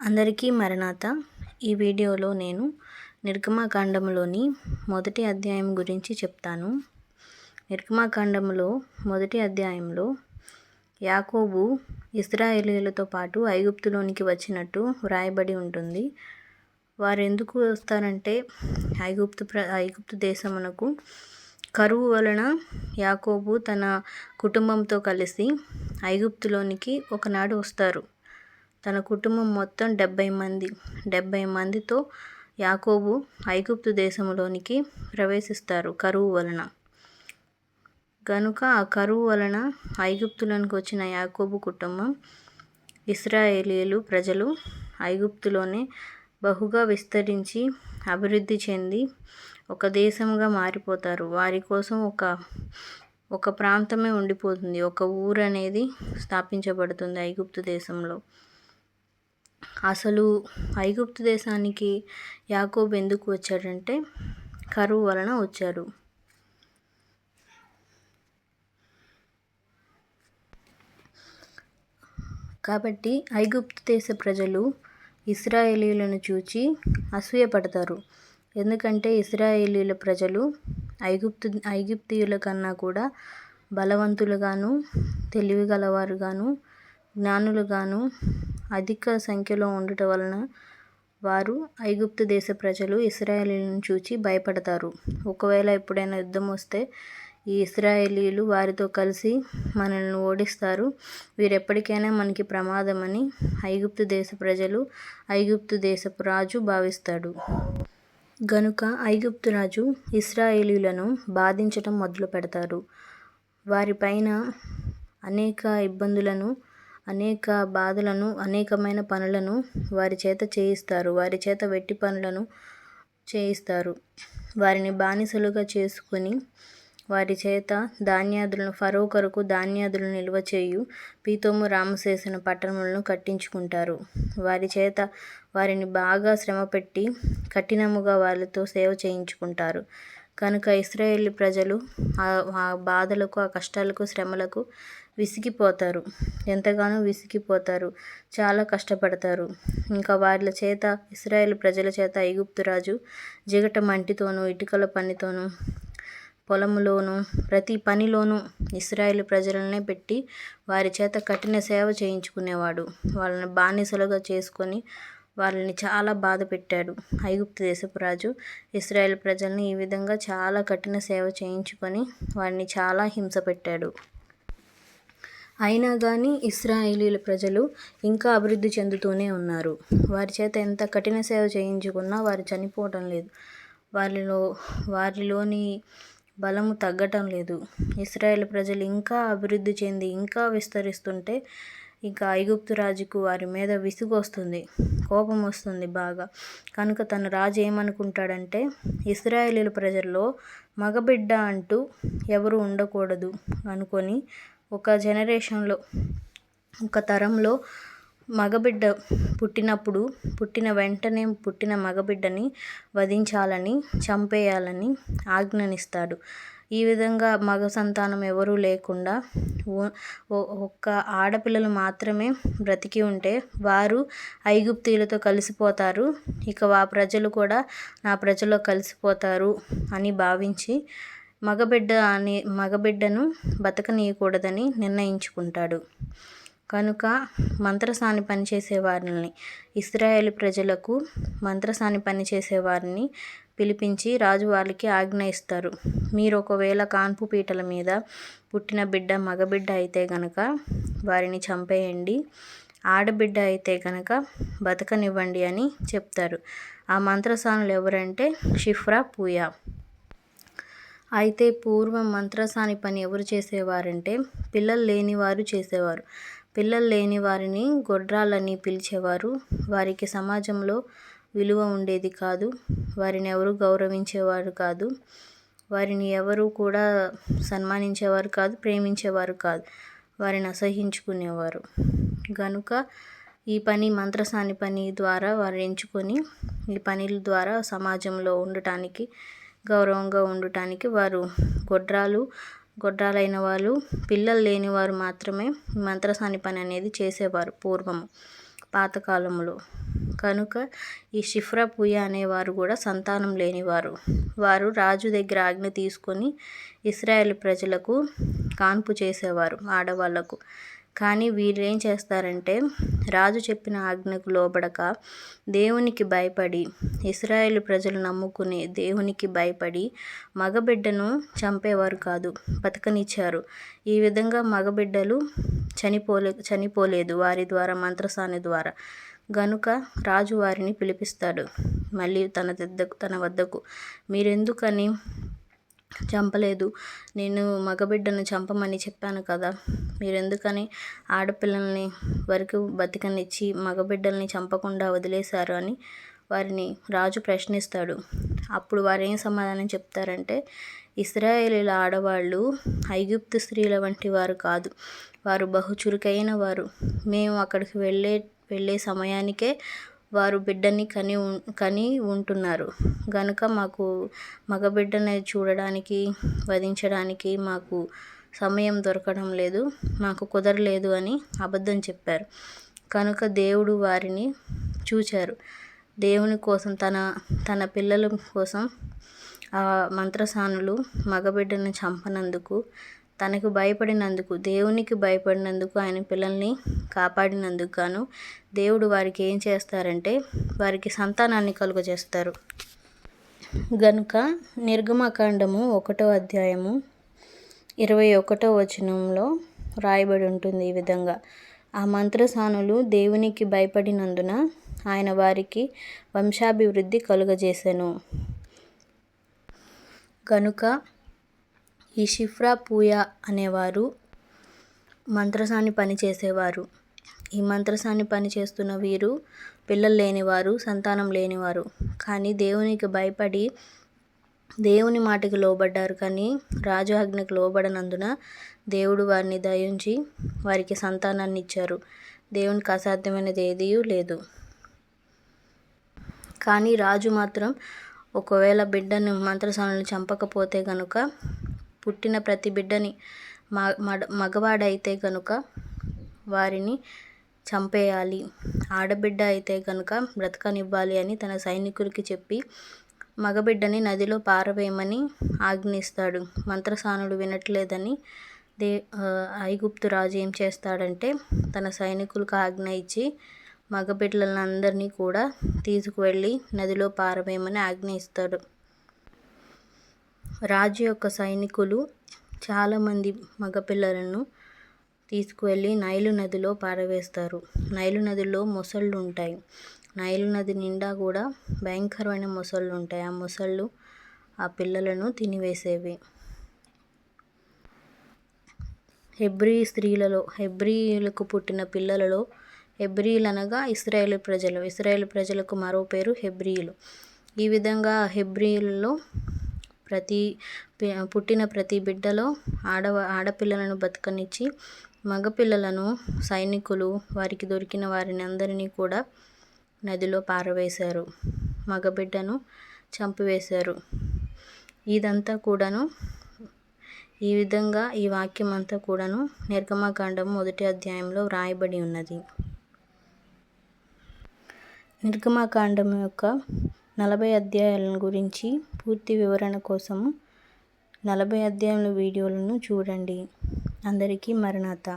అందరికీ మరణాత. ఈ వీడియోలో నేను నిర్గమకాండంలోని మొదటి అధ్యాయం గురించి చెప్తాను. నిర్గమకాండంలో మొదటి అధ్యాయంలో యాకోబు ఇశ్రాయేలీయులతో పాటు ఐగుప్తులోనికి వచ్చినట్టు వ్రాయబడి ఉంటుంది. వారు ఎందుకు వస్తారంటే ఐగుప్తు దేశమునకు కరువు వలన యాకోబు తన కుటుంబంతో కలిసి ఐగుప్తులోనికి ఒకనాడు వస్తారు. తన కుటుంబం మొత్తం 70 మందితో యాకోబు ఐగుప్తు దేశంలోనికి ప్రవేశిస్తారు కరువు వలన. గనుక ఆ కరువు వలన ఐగుప్తులోనికి వచ్చిన యాకోబు కుటుంబం, ఇశ్రాయేలీయులు ప్రజలు ఐగుప్తులోనే బహుగా విస్తరించి అభివృద్ధి చెంది ఒక దేశంగా మారిపోతారు. వారి కోసం ఒక ప్రాంతమే ఉండిపోతుంది. ఒక ఊరు అనేది స్థాపించబడుతుంది ఐగుప్తు దేశంలో. అసలు ఐగుప్తు దేశానికి యాకోబు ఎందుకు వచ్చాడంటే కరువు వలన వచ్చాడు. కాబట్టి ఐగుప్తు దేశ ప్రజలు ఇశ్రాయేలీయులను చూచి అసూయపడతారు. ఎందుకంటే ఇశ్రాయేలీయుల ప్రజలు ఐగుప్తీయుల కన్నా కూడా బలవంతులుగాను, తెలివిగలవారుగాను, జ్ఞానులుగాను అధిక సంఖ్యలో ఉండటం వలన వారు ఐగుప్తు దేశ ప్రజలు ఇశ్రాయేలీయులను చూచి భయపడతారు. ఒకవేళ ఎప్పుడైనా యుద్ధం వస్తే ఈ ఇశ్రాయేలీయులు వారితో కలిసి మనల్ని ఓడిస్తారు, వీరెప్పటికైనా మనకి ప్రమాదమని ఐగుప్తు దేశ ప్రజలు, ఐగుప్తు దేశపు రాజు భావిస్తాడు. గనుక ఐగుప్తు రాజు ఇశ్రాయేలీయులను బాధించటం మొదలు పెడతారు. వారిపైన అనేక ఇబ్బందులను, అనేక బాధలను, అనేకమైన పనులను వారి చేత చేయిస్తారు. వారి చేత వెట్టి పనులను చేయిస్తారు. వారిని బానిసలుగా చేసుకుని వారి చేత ఫరో కొరకు ధాన్యాదులను నిల్వ చేయు పీతోము, రామసేసిన పట్టణములను కట్టించుకుంటారు. వారి చేత వారిని బాగా శ్రమపెట్టి కఠినముగా వాళ్ళతో సేవ చేయించుకుంటారు. కనుక ఇశ్రాయేలు ప్రజలు ఆ బాధలకు, ఆ కష్టాలకు, శ్రమలకు విసిగిపోతారు. ఎంతగానో విసిగిపోతారు, చాలా కష్టపడతారు. ఇంకా వాళ్ళ చేత, ఇశ్రాయేలు ప్రజల చేత ఐగుప్తు రాజు జిగట మంటితోనూ, ఇటుకల పనితోనూ, పొలములోనూ, ప్రతి పనిలోనూ ఇశ్రాయేలు ప్రజలనే పెట్టి వారి చేత కఠిన సేవ చేయించుకునేవాడు. వాళ్ళని బానిసలుగా చేసుకొని వాళ్ళని చాలా బాధ పెట్టాడు. ఐగుప్తు దేశపు రాజు ఇశ్రాయేలు ప్రజల్ని ఈ విధంగా చాలా కఠిన సేవ చేయించుకొని వారిని చాలా హింస పెట్టాడు. అయినా కానీ ఇశ్రాయేలీయుల ప్రజలు ఇంకా అభివృద్ధి చెందుతూనే ఉన్నారు. వారి చేత ఎంత కఠిన సేవ చేయించుకున్నా వారు చనిపోవటం లేదు. వారిలోని బలము తగ్గటం లేదు. ఇశ్రాయేలు ప్రజలు ఇంకా అభివృద్ధి చెంది ఇంకా విస్తరిస్తుంటే ఇంకా ఐగుప్తు రాజుకు వారి మీద విసుగు వస్తుంది, కోపం వస్తుంది బాగా. కనుక తన రాజు ఏమనుకుంటాడంటే ఇశ్రాయేలీయుల ప్రజల్లో మగబిడ్డ అంటూ ఎవరు ఉండకూడదు అనుకొని ఒక జనరేషన్లో, ఒక తరంలో మగబిడ్డ పుట్టిన వెంటనే పుట్టిన మగబిడ్డని వధించాలని, చంపేయాలని ఆజ్ఞనిస్తాడు. ఈ విధంగా మగ సంతానం ఎవరూ లేకుండా ఒక్క ఆడపిల్లలు మాత్రమే బ్రతికి ఉంటే వారు ఐగుప్తీయులతో కలిసిపోతారు, ఇక ఆ ప్రజలు కూడా నా ప్రజల్లో కలిసిపోతారు అని భావించి మగబిడ్డను బతకనీయకూడదని నిర్ణయించుకుంటాడు. కనుక మంత్రసాని పనిచేసేవారిని, ఇశ్రాయేలు ప్రజలకు మంత్రసాని పనిచేసేవారిని పిలిపించి రాజు వాళ్ళకి ఆజ్ఞ ఇస్తారు. మీరు ఒకవేళ కాన్పు పీటల మీద పుట్టిన బిడ్డ మగబిడ్డ అయితే గనక వారిని చంపేయండి, ఆడబిడ్డ అయితే గనక బతకనివ్వండి అని చెప్తారు. ఆ మంత్రసానులు ఎవరంటే షిఫ్రా, పూయా. అయితే పూర్వం మంత్రసాని పని ఎవరు చేసేవారంటే పిల్లలు లేనివారు చేసేవారు. పిల్లలు లేని వారిని గొడ్రాళ్ళని పిలిచేవారు. వారికి సమాజంలో విలువ ఉండేది కాదు. వారిని ఎవరు గౌరవించేవారు కాదు. వారిని ఎవరు కూడా సన్మానించేవారు కాదు, ప్రేమించేవారు కాదు. వారిని అసహ్యించుకునేవారు. గనుక ఈ పని, మంత్రసాని పని ద్వారా వారు ఎంచుకొని ఈ పనుల ద్వారా సమాజంలో ఉండటానికి, గౌరవంగా ఉండటానికి వారు గొడ్రాలైన వాళ్ళు, పిల్లలు లేని వారు మాత్రమే మంత్రసాని పని అనేది చేసేవారు పూర్వము, పాతకాలంలో. కనుక ఈ షిఫ్రా పూయ అనేవారు కూడా సంతానం లేనివారు. వారు రాజు దగ్గర ఆజ్ఞ తీసుకొని ఇశ్రాయేలు ప్రజలకు కాన్పు చేసేవారు ఆడవాళ్లకు. కానీ వీరేం చేస్తారంటే రాజు చెప్పిన ఆజ్ఞకు లోబడక దేవునికి భయపడి, ఇశ్రాయేలు ప్రజలు నమ్ముకునే దేవునికి భయపడి మగబిడ్డను చంపేవారు కాదు, బతకనిచ్చారు. ఈ విధంగా మగబిడ్డలు చనిపోలేదు వారి ద్వారా, మంత్రసాని ద్వారా. గనుక రాజు వారిని పిలిపిస్తాడు మళ్ళీ తన వద్దకు. మీరెందుకని చంపలేదు? నేను మగబిడ్డను చంపమని చెప్పాను కదా, మీరెందుకని ఆడపిల్లల్ని వరకు బతికనిచ్చి మగబిడ్డల్ని చంపకుండా వదిలేశారు అని వారిని రాజు ప్రశ్నిస్తాడు. అప్పుడు వారు ఏం సమాధానం చెప్తారంటే, ఇశ్రాయేలీల ఆడవాళ్ళు ఐగుప్తు స్త్రీల వంటి వారు కాదు, వారు బహు చురుకైన వారు. మేము అక్కడికి వెళ్ళే సమయానికే వారు బిడ్డని కని ఉంటున్నారు. గనుక మాకు మగబిడ్డని చూడడానికి, వధించడానికి మాకు సమయం దొరకడం లేదు, మాకు కుదరలేదు అని అబద్ధం చెప్పారు. కనుక దేవుడు వారిని చూచారు. దేవుని కోసం, తన పిల్లల కోసం ఆ మంత్రసానులు మగబిడ్డను చంపనందుకు, తనకు భయపడినందుకు, దేవునికి భయపడినందుకు, ఆయన పిల్లల్ని కాపాడినందుకు గాను దేవుడు వారికి ఏం చేస్తారంటే వారికి సంతానాన్ని కలుగజేస్తారు. గనుక నిర్గమకాండము 1వ అధ్యాయము 21వ వచనంలో రాయబడి ఉంటుంది ఈ విధంగా: ఆ మంత్రసానులు దేవునికి భయపడినందున ఆయన వారికి వంశాభివృద్ధి కలుగజేసెను. గనుక ఈ షిఫ్రా పూయ అనేవారు మంత్రసాని పని చేసేవారు. ఈ మంత్రసాని పని చేస్తున్న వీరు పిల్లలు లేనివారు, సంతానం లేనివారు. కానీ దేవునికి భయపడి దేవుని మాటకి లోబడ్డారు. కానీ రాజు ఆజ్ఞకు లోబడనందున దేవుడు వారిని దయించి వారికి సంతానాన్ని ఇచ్చారు. దేవునికి అసాధ్యమైనది ఏదీ లేదు. కానీ రాజు మాత్రం ఒకవేళ బిడ్డను మంత్రసానులు చంపకపోతే గనుక, పుట్టిన ప్రతి బిడ్డని మగవాడైతే గనుక వారిని చంపేయాలి, ఆడబిడ్డ అయితే కనుక బ్రతకనివ్వాలి అని తన సైనికులకి చెప్పి మగబిడ్డని నదిలో పారవేయమని ఆజ్ఞిస్తాడు. మంత్రసానులు వినట్లేదని ఐగుప్తు రాజు ఏం చేస్తాడంటే తన సైనికులకు ఆజ్ఞ ఇచ్చి మగబిడ్డలందరినీ కూడా తీసుకువెళ్ళి నదిలో పారవేయమని ఆజ్ఞ ఇస్తాడు. రాజు యొక్క సైనికులు చాలామంది మగపిల్లలను తీసుకువెళ్ళి నైలు నదిలో పారవేస్తారు. నైలు నదిలో మొసళ్ళు ఉంటాయి. నైలు నది నిండా కూడా భయంకరమైన మొసళ్ళు ఉంటాయి. ఆ మొసళ్ళు ఆ పిల్లలను తినివేసేవి. హెబ్రీయులకు పుట్టిన పిల్లలలో, హెబ్రీయులు అనగా ఇశ్రాయేలు ప్రజలు, ఇశ్రాయేలు ప్రజలకు మరో పేరు హెబ్రీయులు. ఈ విధంగా హెబ్రీయులలో పుట్టిన ప్రతి బిడ్డలో ఆడపిల్లలను బతకనిచ్చి మగపిల్లలను సైనికులు వారికి దొరికిన వారిని అందరినీ కూడా నదిలో పారవేశారు. మగబిడ్డను చంపివేశారు. ఇదంతా కూడాను ఈ విధంగా ఈ వాక్యం అంతా కూడాను నిర్గమకాండం 1వ అధ్యాయంలో వ్రాయబడి ఉన్నది. నిర్గమకాండం యొక్క 40 అధ్యాయాలను గురించి పూర్తి వివరణ కోసము 40 అధ్యాయంల వీడియోలను చూడండి. అందరికీ మరణాత.